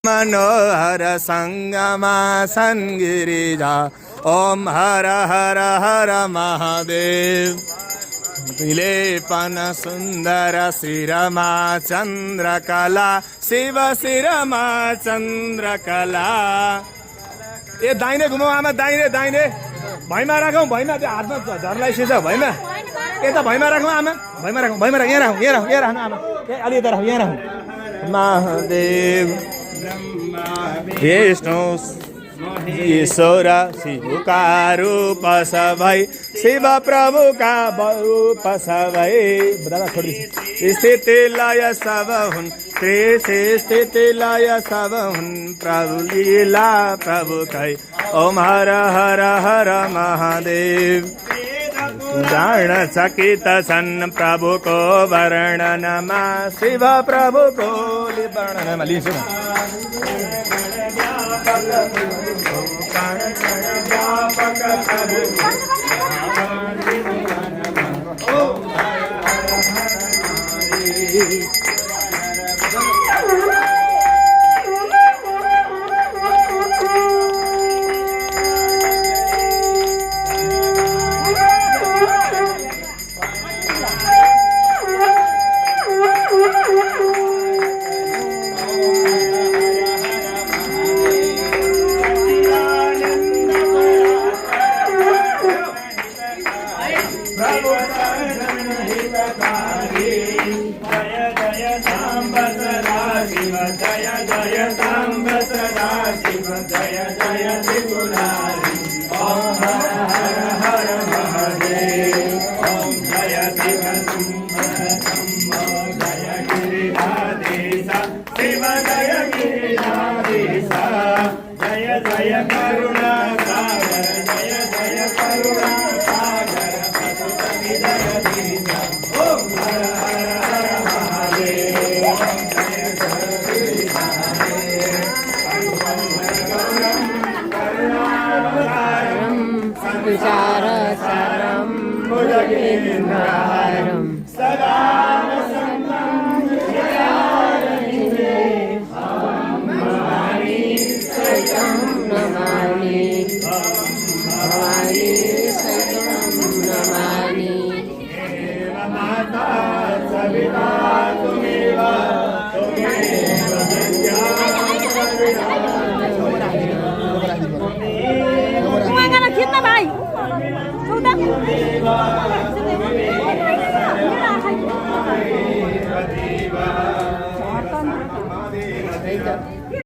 मनोहर संगमा संगिरिजा ओम हर हर हर महादेव विलेपन सुंदर शिरमा चंद्रकला शिव शिरमा चंद्रकला। ए दाहिने घुमाऊ आमा, दाहिने दाहिने भैमा राखौँ, भैमा त्यो हातमा झर्लाई सिन्छ भैमा, यता भैमा राखौँ आमा, भैमा राखौँ, भैमा राख, यहाँ राखौँ, यहाँ राखौँ, यहाँ राख्नु आमा, अलि यता राखौँ, यहाँ राखौँ। महादेव विष्णु ईश्वर शिव का रूप सबै, शिव प्रभु का रूप सबै। दादा छोडी स्थिति लय सब हुन्, सृष्टि स्थिति लय सब हुन्, प्रभु लीला प्रभु कै। ओम हर हर हर महादेव जान चकित छन् प्रभुको वर्णनमा, शिव प्रभुको वर्णनमा। लिन्छु जय जय करुणा